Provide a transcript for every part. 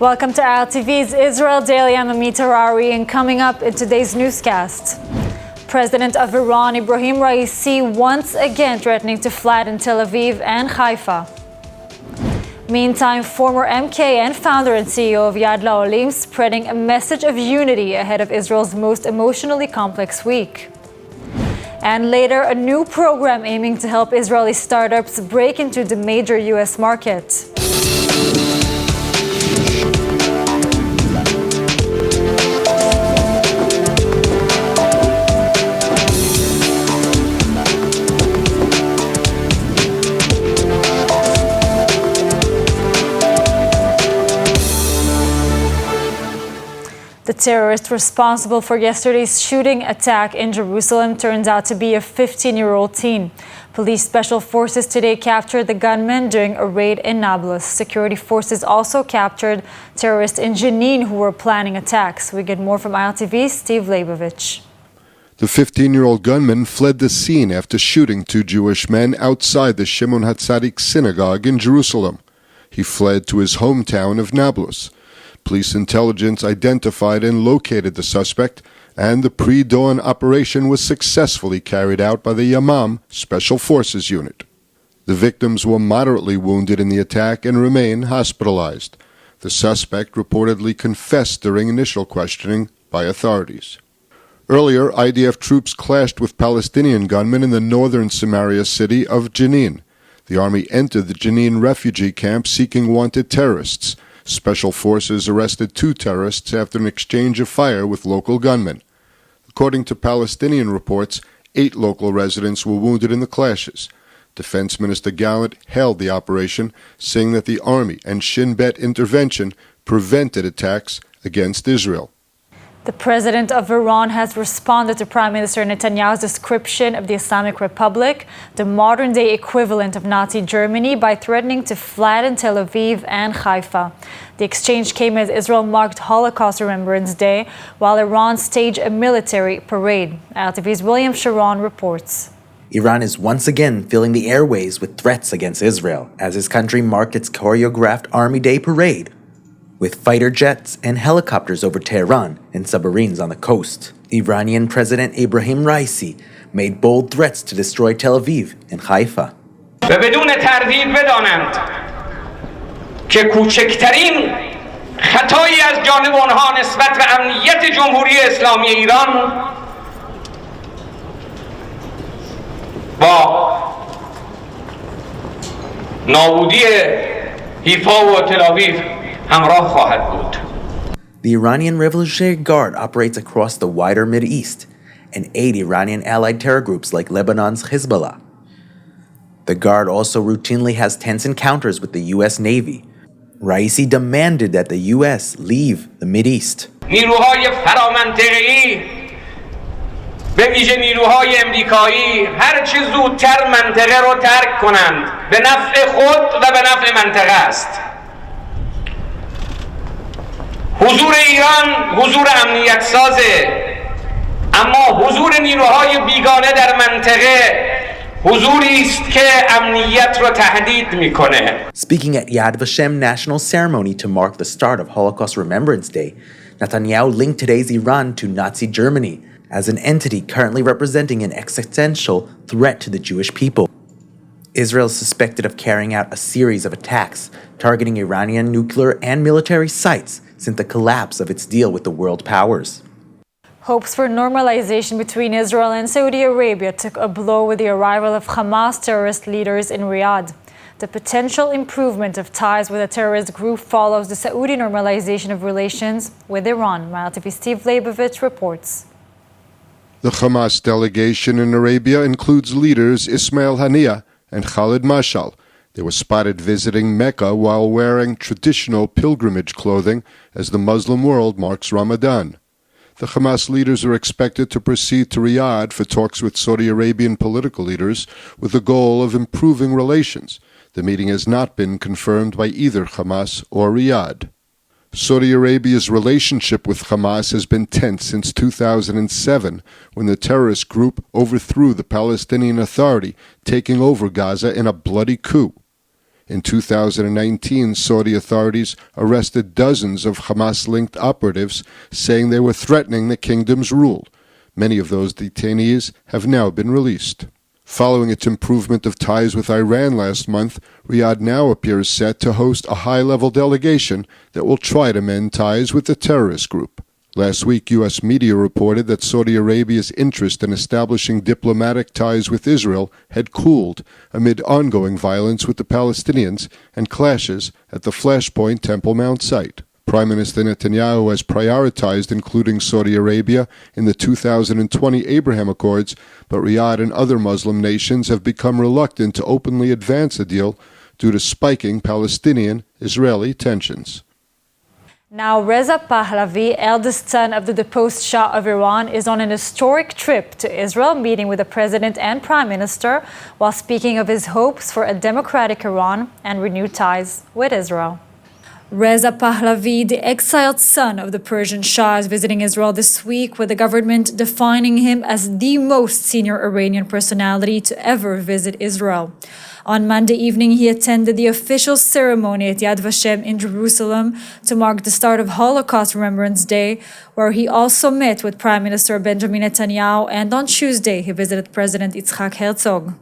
Welcome to ILTV's Israel Daily. I'm Amit Harari, and coming up in today's newscast, President of Iran, Ebrahim Raisi, once again threatening to flatten Tel Aviv and Haifa. Meantime, former MK and founder and CEO of Yad La'olim spreading a message of unity ahead of Israel's most emotionally complex week. And later, a new program aiming to help Israeli startups break into the major U.S. market. The terrorist responsible for yesterday's shooting attack in Jerusalem turns out to be a 15-year-old teen. Police special forces today captured the gunman during a raid in Nablus. Security forces also captured terrorists in Jenin who were planning attacks. We get more from ILTV's Steve Leibovich. The 15-year-old gunman fled the scene after shooting two Jewish men outside the Shimon HaTzadik synagogue in Jerusalem. He fled to his hometown of Nablus. Police intelligence identified and located the suspect, and the pre-dawn operation was successfully carried out by the Yamam Special Forces Unit. The victims were moderately wounded in the attack and remain hospitalized. The suspect reportedly confessed during initial questioning by authorities. Earlier, IDF troops clashed with Palestinian gunmen in the northern Samaria city of Jenin. The army entered the Jenin refugee camp seeking wanted terrorists. Special forces arrested two terrorists after an exchange of fire with local gunmen. According to Palestinian reports, 8 local residents were wounded in the clashes. Defense Minister Gallant hailed the operation, saying that the army and Shin Bet intervention prevented attacks against Israel. The president of Iran has responded to Prime Minister Netanyahu's description of the Islamic Republic, the modern-day equivalent of Nazi Germany, by threatening to flatten Tel Aviv and Haifa. The exchange came as Israel marked Holocaust Remembrance Day, while Iran staged a military parade. ILTV's William Sharon reports. Iran is once again filling the airways with threats against Israel as his country marked its choreographed Army Day parade, with fighter jets and helicopters over Tehran and submarines on the coast. Iranian President Ebrahim Raisi made bold threats to destroy Tel Aviv and Haifa. و بدون تردید بدانند که کوچکترین خطایی از جانب آنها نسبت به امنیت جمهوری اسلامی ایران با نابودی حیفا و تل آویو The Iranian Revolutionary Guard operates across the wider Middle East and aid Iranian allied terror groups like Lebanon's Hezbollah. The Guard also routinely has tense encounters with the U.S. Navy. Raisi demanded that the U.S. leave the Middle East. نیروهای فرامنطقه‌ای به ویژه نیروهای امریکایی هر چه زودتر منطقه رو ترک کنند به نفع خود و به نفع منطقه است. حضور ایران حضور امنیت سازه، اما حضور نیروهای بیگانه در منطقه حضوری است که امنیت را تهدید میکنه. Speaking at Yad Vashem National Ceremony to mark the start of Holocaust Remembrance Day, Netanyahu linked today's Iran to Nazi Germany as an entity currently representing an existential threat to the Jewish people. Israel is suspected of carrying out a series of attacks targeting Iranian nuclear and military sites since the collapse of its deal with the world powers. Hopes for normalization between Israel and Saudi Arabia took a blow with the arrival of Hamas terrorist leaders in Riyadh. The potential improvement of ties with a terrorist group follows the Saudi normalization of relations with Iran. ILTV Steve Leibovich reports. The Hamas delegation in Arabia includes leaders Ismail Haniyeh and Khalid Mashal. They were spotted visiting Mecca while wearing traditional pilgrimage clothing as the Muslim world marks Ramadan. The Hamas leaders are expected to proceed to Riyadh for talks with Saudi Arabian political leaders with the goal of improving relations. The meeting has not been confirmed by either Hamas or Riyadh. Saudi Arabia's relationship with Hamas has been tense since 2007, when the terrorist group overthrew the Palestinian Authority, taking over Gaza in a bloody coup. In 2019, Saudi authorities arrested dozens of Hamas-linked operatives, saying they were threatening the kingdom's rule. Many of those detainees have now been released. Following its improvement of ties with Iran last month, Riyadh now appears set to host a high-level delegation that will try to mend ties with the terrorist group. Last week, U.S. media reported that Saudi Arabia's interest in establishing diplomatic ties with Israel had cooled amid ongoing violence with the Palestinians and clashes at the Flashpoint Temple Mount site. Prime Minister Netanyahu has prioritized including Saudi Arabia in the 2020 Abraham Accords, but Riyadh and other Muslim nations have become reluctant to openly advance a deal due to spiking Palestinian-Israeli tensions. Now, Reza Pahlavi, eldest son of the deposed Shah of Iran, is on an historic trip to Israel, meeting with the president and prime minister, while speaking of his hopes for a democratic Iran and renewed ties with Israel. Reza Pahlavi, the exiled son of the Persian Shah, is visiting Israel this week, with the government defining him as the most senior Iranian personality to ever visit Israel. On Monday evening, he attended the official ceremony at Yad Vashem in Jerusalem to mark the start of Holocaust Remembrance Day, where he also met with Prime Minister Benjamin Netanyahu, and on Tuesday he visited President Yitzhak Herzog.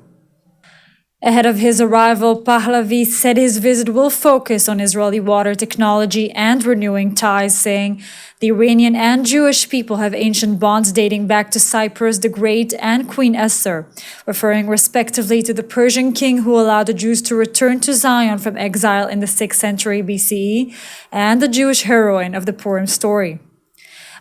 Ahead of his arrival, Pahlavi said his visit will focus on Israeli water technology and renewing ties, saying the Iranian and Jewish people have ancient bonds dating back to Cyprus the Great and Queen Esther, referring respectively to the Persian king who allowed the Jews to return to Zion from exile in the 6th century BCE, and the Jewish heroine of the Purim story.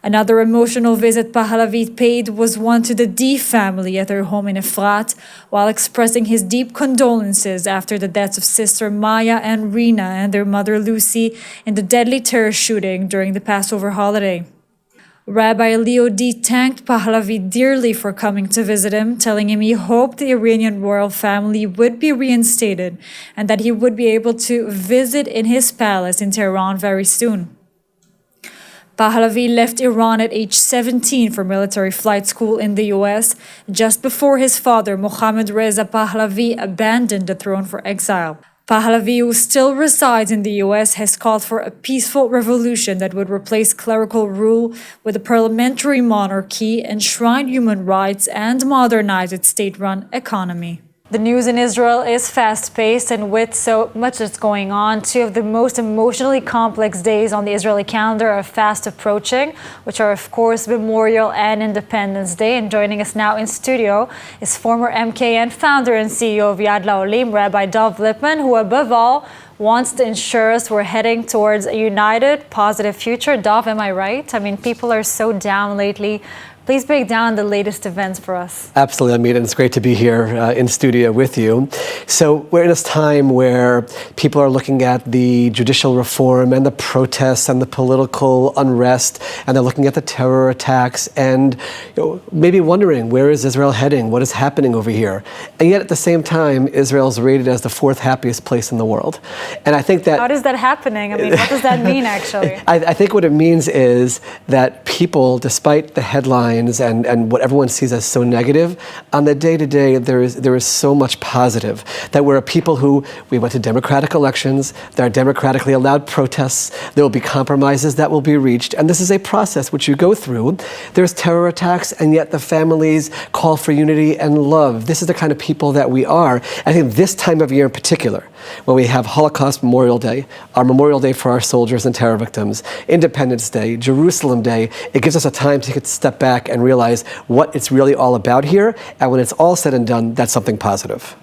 Another emotional visit Pahlavi paid was one to the D family at their home in Efrat, while expressing his deep condolences after the deaths of sister Maya and Rina and their mother Lucy in the deadly terror shooting during the Passover holiday. Rabbi Leo D. thanked Pahlavi dearly for coming to visit him, telling him he hoped the Iranian royal family would be reinstated and that he would be able to visit in his palace in Tehran very soon. Pahlavi left Iran at age 17 for military flight school in the U.S. just before his father, Mohammad Reza Pahlavi, abandoned the throne for exile. Pahlavi, who still resides in the U.S., has called for a peaceful revolution that would replace clerical rule with a parliamentary monarchy, enshrine human rights, and modernize its state-run economy. The news in Israel is fast-paced, and with so much that's going on, two of the most emotionally complex days on the Israeli calendar are fast approaching, which are, of course, Memorial and Independence Day. And joining us now in studio is former MKN founder and CEO of Yad La'olim, Rabbi Dove Lipman, who above all wants to ensure us we're heading towards a united, positive future. Dove, am I right? I mean, people are so down lately. Please break down the latest events for us. Absolutely, Amit, and it's great to be here in studio with you. So we're in this time where people are looking at the judicial reform and the protests and the political unrest, and they're looking at the terror attacks and maybe wondering, where is Israel heading? What is happening over here? And yet at the same time, Israel is rated as the 4th happiest place in the world. And I think that... How is that happening? I mean, what does that mean, actually? I think what it means is that people, despite the headlines and what everyone sees as so negative, on the day-to-day there is so much positive. That we're a people who, we went to democratic elections, there are democratically allowed protests, there will be compromises that will be reached, and this is a process which you go through. There's terror attacks, and yet the families call for unity and love. This is the kind of people that we are. I think this time of year in particular, when we have Holocaust Memorial Day, our Memorial Day for our soldiers and terror victims, Independence Day, Jerusalem Day, it gives us a time to step back and realize what it's really all about here. And when it's all said and done, that's something positive.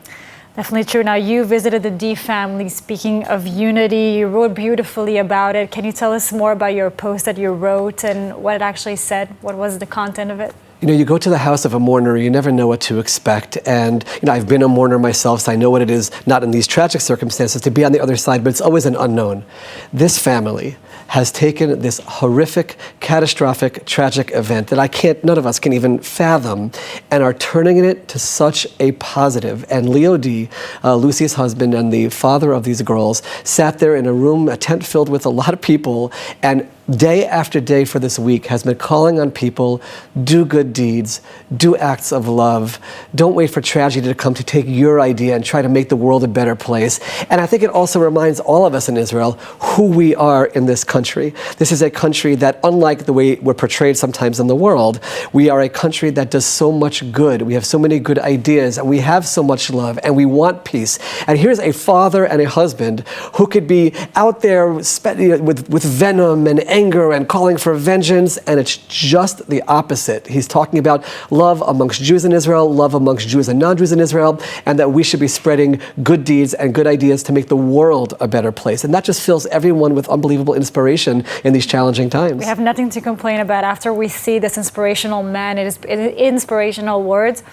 Definitely true. Now, you visited the D family. Speaking of unity, you wrote beautifully about it. Can you tell us more about your post that you wrote and what it actually said? What was the content of it? You know, you go to the house of a mourner, you never know what to expect. And, you know, I've been a mourner myself, so I know what it is, not in these tragic circumstances, to be on the other side, but it's always an unknown. This family has taken this horrific, catastrophic, tragic event that none of us can even fathom, and are turning it to such a positive. And Leo D., Lucy's husband and the father of these girls, sat there in a room, a tent filled with a lot of people, and day after day for this week has been calling on people, do good deeds, do acts of love. Don't wait for tragedy to come to take your idea and try to make the world a better place. And I think it also reminds all of us in Israel who we are in this country. This is a country that, unlike the way we're portrayed sometimes in the world, we are a country that does so much good. We have so many good ideas, and we have so much love, and we want peace. And here's a father and a husband who could be out there with venom and anger and calling for vengeance, and it's just the opposite. He's talking about love amongst Jews in Israel, love amongst Jews and non-Jews in Israel, and that we should be spreading good deeds and good ideas to make the world a better place. And that just fills everyone with unbelievable inspiration in these challenging times. We have nothing to complain about after we see this inspirational man, inspirational words.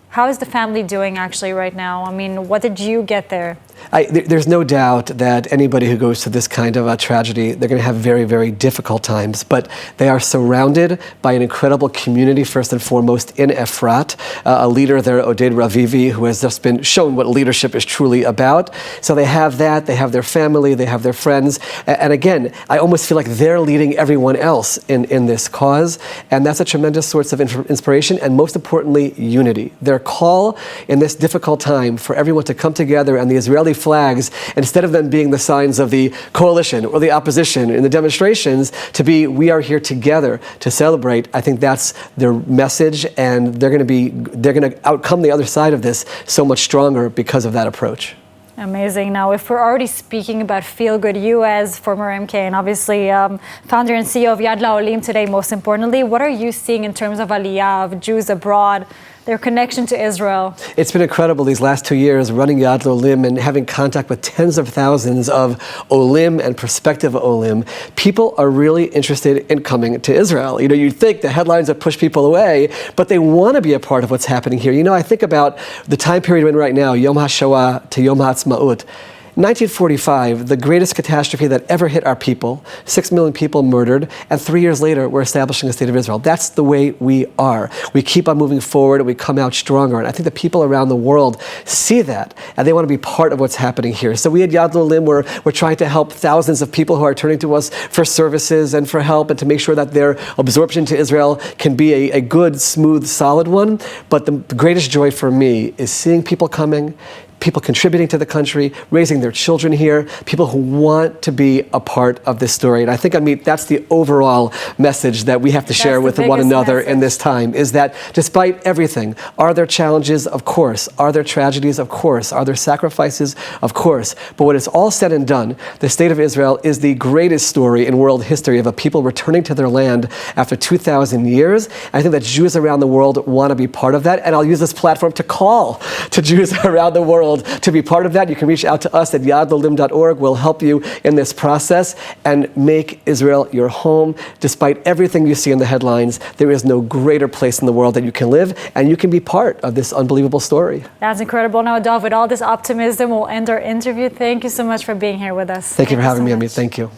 How is the family doing actually right now? I mean, what did you get there? There's no doubt that anybody who goes through this kind of a tragedy, they're going to have very, very difficult times. But they are surrounded by an incredible community, first and foremost, in Efrat. A leader there, Oded Ravivi, who has just been shown what leadership is truly about. So they have that, they have their family, they have their friends. And again, I almost feel like they're leading everyone else in this cause. And that's a tremendous source of inspiration and, most importantly, unity. Their call in this difficult time for everyone to come together and the Israeli flags, instead of them being the signs of the coalition or the opposition in the demonstrations, to be, we are here together to celebrate. I think that's their message, and they're going to outcome the other side of this so much stronger because of that approach. Amazing. Now, if we're already speaking about feel good, you as former MK and obviously founder and CEO of Yad LaOlim today, most importantly, what are you seeing in terms of Aliyah, of Jews abroad, their connection to Israel? It's been incredible these last 2 years running Yad LaOlim and having contact with tens of thousands of Olim and prospective Olim. People are really interested in coming to Israel. You know, you'd think the headlines would push people away, but they want to be a part of what's happening here. You know, I think about the time period we're in right now, Yom HaShoah to Yom HaAtzmaut. 1945, the greatest catastrophe that ever hit our people, 6 million people murdered, and 3 years later, we're establishing a state of Israel. That's the way we are. We keep on moving forward and we come out stronger. And I think the people around the world see that, and they want to be part of what's happening here. So we at Yad LaOlim, we're trying to help thousands of people who are turning to us for services and for help and to make sure that their absorption to Israel can be a good, smooth, solid one. But the greatest joy for me is seeing people coming, people contributing to the country, raising their children here, people who want to be a part of this story. And I think, Amit, that's the overall message that we have to share with one another in this time, is that despite everything, are there challenges? Of course. Are there tragedies? Of course. Are there sacrifices? Of course. But when it's all said and done, the state of Israel is the greatest story in world history of a people returning to their land after 2,000 years. I think that Jews around the world want to be part of that. And I'll use this platform to call to Jews around the world to be part of that. You can reach out to us at yadlaolim.org. We'll help you in this process and make Israel your home. Despite everything you see in the headlines, there is no greater place in the world that you can live, and you can be part of this unbelievable story. That's incredible. Now, Dove, with all this optimism, we'll end our interview. Thank you so much for being here with us. Thank you for having me, Amit. Thank you.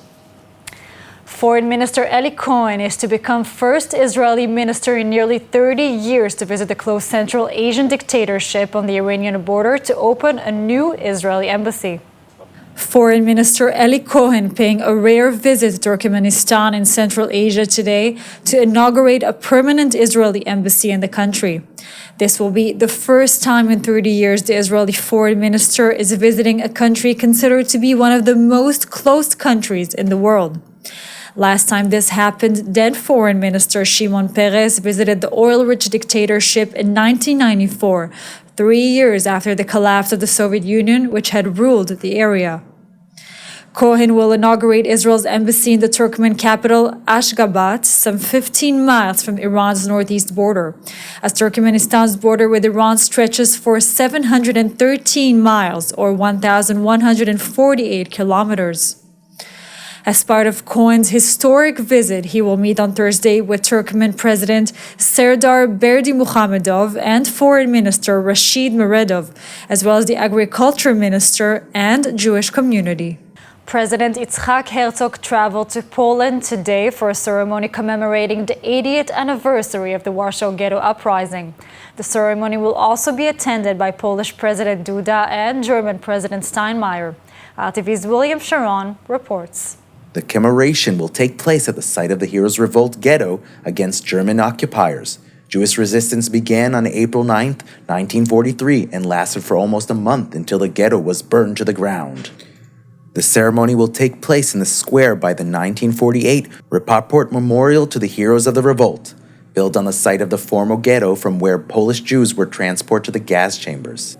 Foreign Minister Eli Cohen is to become first Israeli minister in nearly 30 years to visit the close Central Asian dictatorship on the Iranian border to open a new Israeli embassy. Foreign Minister Eli Cohen paying a rare visit to Turkmenistan in Central Asia today to inaugurate a permanent Israeli embassy in the country. This will be the first time in 30 years the Israeli foreign minister is visiting a country considered to be one of the most closed countries in the world. Last time this happened, then Foreign Minister Shimon Peres visited the oil-rich dictatorship in 1994, 3 years after the collapse of the Soviet Union, which had ruled the area. Cohen will inaugurate Israel's embassy in the Turkmen capital Ashgabat, some 15 miles from Iran's northeast border, as Turkmenistan's border with Iran stretches for 713 miles, or 1,148 kilometers. As part of Cohen's historic visit, he will meet on Thursday with Turkmen President Serdar Berdimuhamedov and Foreign Minister Rashid Meredov, as well as the Agriculture Minister and Jewish community. President Yitzhak Herzog traveled to Poland today for a ceremony commemorating the 80th anniversary of the Warsaw Ghetto Uprising. The ceremony will also be attended by Polish President Duda and German President Steinmeier. ILTV's William Sharon reports. The commemoration will take place at the site of the Heroes Revolt ghetto against German occupiers. Jewish resistance began on April 9, 1943, and lasted for almost a month until the ghetto was burned to the ground. The ceremony will take place in the square by the 1948 Rapoport Memorial to the Heroes of the Revolt, built on the site of the former ghetto from where Polish Jews were transported to the gas chambers.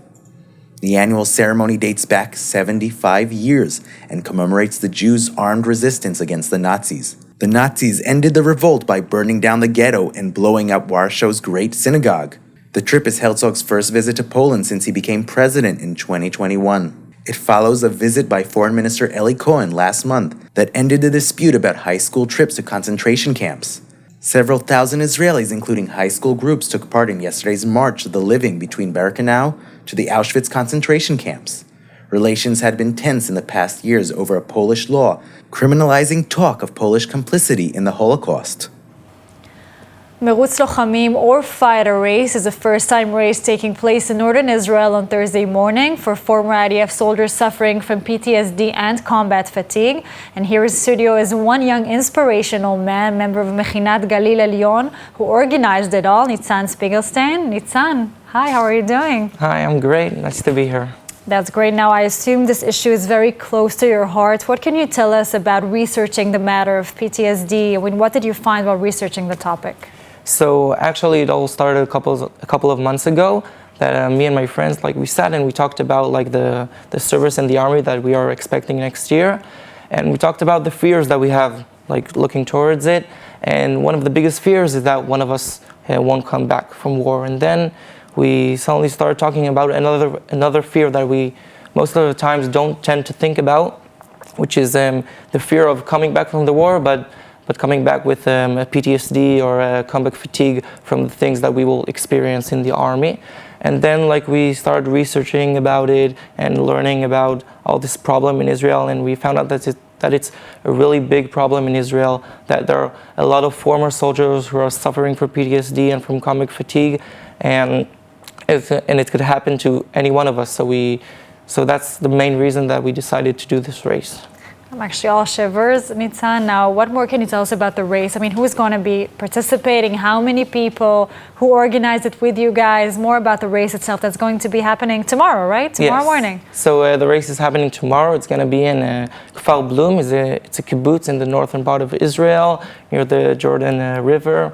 The annual ceremony dates back 75 years and commemorates the Jews' armed resistance against the Nazis. The Nazis ended the revolt by burning down the ghetto and blowing up Warsaw's Great Synagogue. The trip is Herzog's first visit to Poland since he became president in 2021. It follows a visit by Foreign Minister Eli Cohen last month that ended the dispute about high school trips to concentration camps. Several thousand Israelis, including high school groups, took part in yesterday's March of the Living between Birkenau to the Auschwitz concentration camps. Relations had been tense in the past years over a Polish law criminalizing talk of Polish complicity in the Holocaust. Merutz Lochamim, or fighter race, is a first-time race taking place in northern Israel on Thursday morning for former IDF soldiers suffering from PTSD and combat fatigue. And here in studio is one young inspirational man, member of Mechinat Galil Elyon, who organized it all, Nitzan Spiegelstein. Nitzan, hi, how are you doing? Hi, I'm great. Nice to be here. That's great. Now, I assume this issue is very close to your heart. What can you tell us about researching the matter of PTSD? I mean, what did you find while researching the topic? So actually, it all started a couple of months ago. That me and my friends, we sat and we talked about the service in the army that we are expecting next year, and we talked about the fears that we have, looking towards it. And one of the biggest fears is that one of us won't come back from war. And then we suddenly started talking about another fear that we most of the times don't tend to think about, which is the fear of coming back from the war, but coming back with a PTSD or a combat fatigue from the things that we will experience in the army. And then we started researching about it and learning about all this problem in Israel, and we found out that it's a really big problem in Israel, that there are a lot of former soldiers who are suffering from PTSD and from combat fatigue, and it could happen to any one of us. So that's the main reason that we decided to do this race. I'm actually all shivers, Nitzan. Now, what more can you tell us about the race? I mean, who's going to be participating? How many people? Who organized it with you guys? More about the race itself that's going to be happening tomorrow, right? Tomorrow morning. So the race is happening tomorrow. It's going to be in Kfar Blum. It's a kibbutz in the northern part of Israel, near the Jordan River.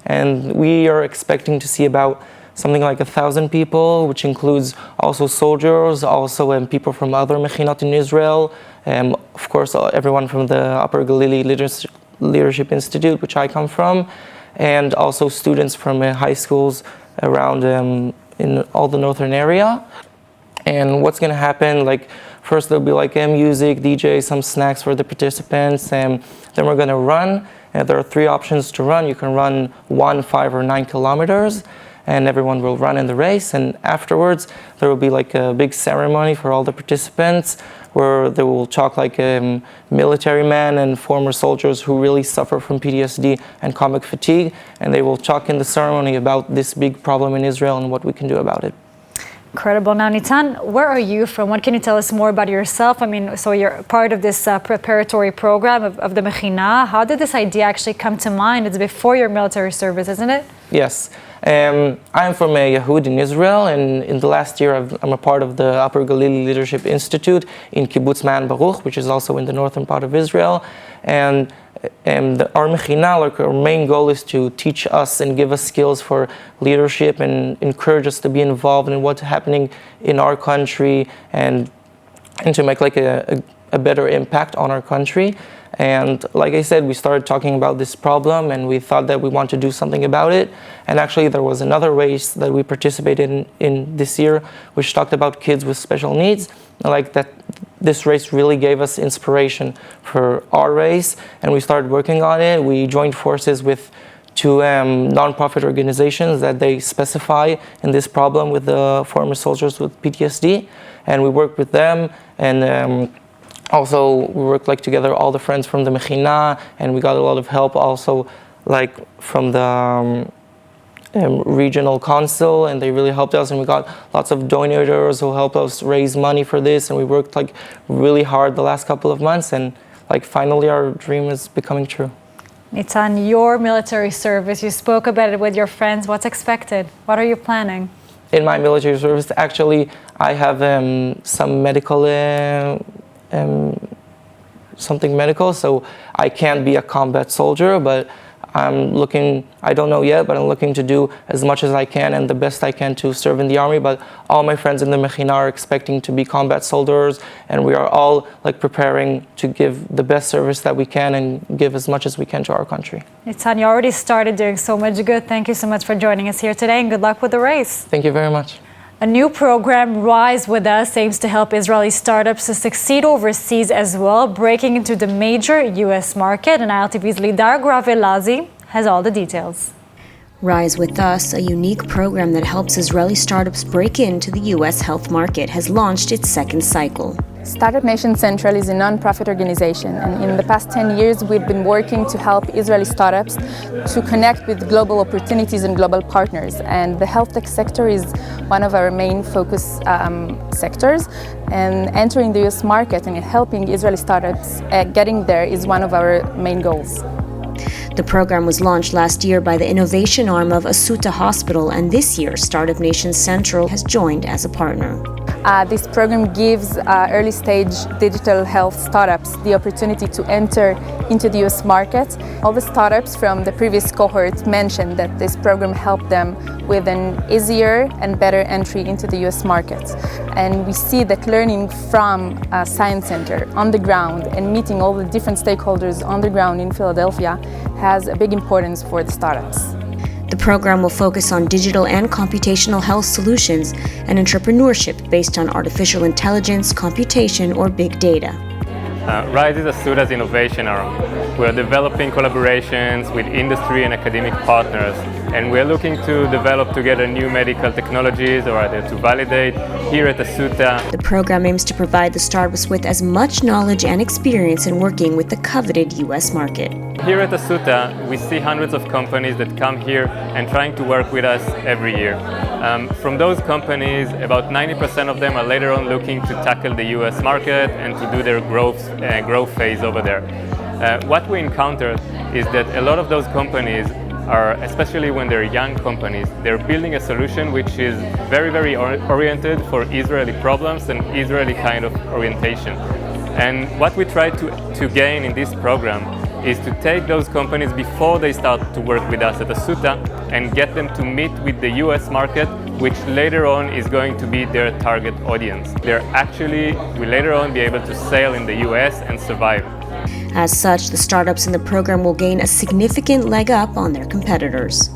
And we are expecting to see about something like 1,000 people, which includes also soldiers, also people from other mechinot in Israel, of course, everyone from the Upper Galilee Leadership Institute, which I come from, and also students from high schools around in all the northern area. And what's going to happen, first there'll be music, DJ, some snacks for the participants, and then we're going to run. There are 3 options to run. You can run 1, 5, or 9 kilometers. And everyone will run in the race, and afterwards there will be a big ceremony for all the participants where they will talk military men and former soldiers who really suffer from PTSD and combat fatigue, and they will talk in the ceremony about this big problem in Israel and what we can do about it. Incredible. Now, Nitzan, where are you from? What can you tell us more about yourself? I mean, so you're part of this preparatory program of the Mechina. How did this idea actually come to mind? It's before your military service, isn't it? Yes. I'm from Yehud in Israel, and in the last year I'm a part of the Upper Galilee Leadership Institute in Kibbutz Ma'an Baruch, which is also in the northern part of Israel. And our Mechina, our main goal is to teach us and give us skills for leadership and encourage us to be involved in what's happening in our country and to make a better impact on our country. And like I said, we started talking about this problem and we thought that we want to do something about it. And actually there was another race that we participated in this year, which talked about kids with special needs. This race really gave us inspiration for our race, and we started working on it. We joined forces with 2 non-profit organizations that they specify in this problem with the former soldiers with PTSD, and we worked with them. And also we worked together, all the friends from the Mechina, and we got a lot of help also from the regional council, and they really helped us, and we got lots of donors who helped us raise money for this, and we worked really hard the last couple of months, and like finally our dream is becoming true. Nitzan, your military service, you spoke about it with your friends. What's expected? What are you planning? In my military service, actually, I have some medical, something medical, so I can't be a combat soldier, but I don't know yet, but I'm looking to do as much as I can and the best I can to serve in the army. But all my friends in the Mechina are expecting to be combat soldiers, and we are all like preparing to give the best service that we can and give as much as we can to our country. Nitzan, you already started doing so much good. Thank you so much for joining us here today, and good luck with the race. Thank you very much. A new program, Rise With Us, aims to help Israeli startups to succeed overseas as well, breaking into the major U.S. market. And ILTV's Lidar Gravelazi has all the details. Rise With Us, a unique program that helps Israeli startups break into the U.S. health market, has launched its second cycle. Startup Nation Central is a non-profit organization, and in the past 10 years we've been working to help Israeli startups to connect with global opportunities and global partners. And the health tech sector is one of our main focus sectors, and entering the US market and helping Israeli startups getting there is one of our main goals. The program was launched last year by the innovation arm of Asuta Hospital, and this year Startup Nation Central has joined as a partner. This program gives early-stage digital health startups the opportunity to enter into the US market. All the startups from the previous cohort mentioned that this program helped them with an easier and better entry into the US market. And we see that learning from a science center on the ground and meeting all the different stakeholders on the ground in Philadelphia has a big importance for the startups. The program will focus on digital and computational health solutions and entrepreneurship based on artificial intelligence, computation, or big data. Rise is Asuta's innovation arm. We are developing collaborations with industry and academic partners, and we are looking to develop together new medical technologies or either to validate here at Asuta. The program aims to provide the startups with as much knowledge and experience in working with the coveted U.S. market. Here at Asuta, we see hundreds of companies that come here and trying to work with us every year. From those companies, about 90% of them are later on looking to tackle the US market and to do their growth phase over there. What we encountered is that a lot of those companies are, especially when they're young companies, they're building a solution which is very, very oriented for Israeli problems and Israeli kind of orientation. And what we try to gain in this program is to take those companies before they start to work with us at Asuta and get them to meet with the US market, which later on is going to be their target audience. Will later on be able to sail in the US and survive. As such, the startups in the program will gain a significant leg up on their competitors.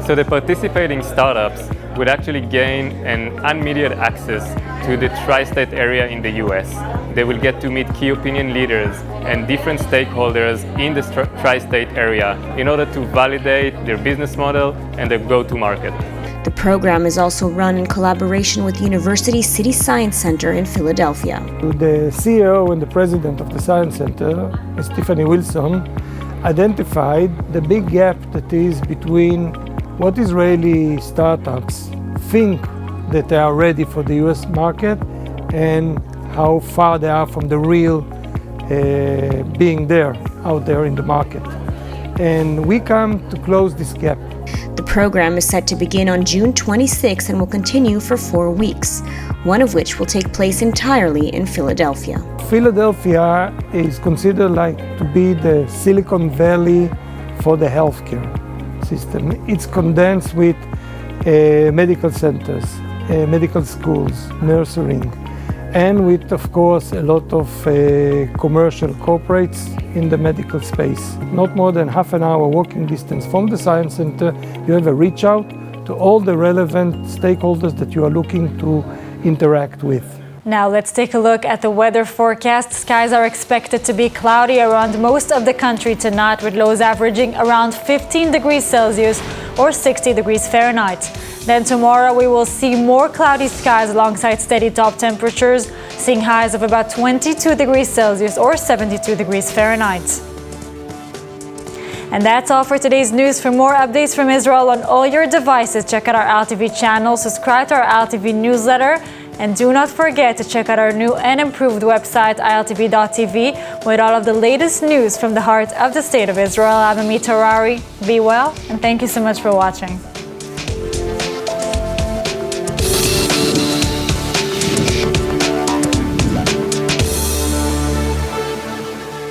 So the participating startups would actually gain an unmediated access to the tri-state area in the US. They will get to meet key opinion leaders and different stakeholders in the tri-state area in order to validate their business model and their go-to-market. The program is also run in collaboration with the University City Science Center in Philadelphia. The CEO and the president of the Science Center, Stephanie Wilson, identified the big gap that is between what Israeli startups think that they are ready for the US market and how far they are from the real being there, out there in the market. And we come to close this gap. The program is set to begin on June 26 and will continue for 4 weeks, one of which will take place entirely in Philadelphia. Philadelphia is considered like to be the Silicon Valley for the healthcare system. It's condensed with medical centers, medical schools, nursing, and with, of course, a lot of commercial corporates in the medical space. Not more than half an hour walking distance from the Science Center, you have a reach out to all the relevant stakeholders that you are looking to interact with. Now let's take a look at the weather forecast. Skies are expected to be cloudy around most of the country tonight, with lows averaging around 15 degrees Celsius or 60 degrees Fahrenheit. Then tomorrow we will see more cloudy skies alongside steady top temperatures, seeing highs of about 22 degrees Celsius or 72 degrees Fahrenheit. And that's all for today's news. For more updates from Israel on all your devices, check out our ILTV channel, subscribe to our ILTV newsletter, And do not forget to check out our new and improved website, ILTV.tv, with all of the latest news from the heart of the State of Israel. I'm Amit Harari. Be well, and thank you so much for watching.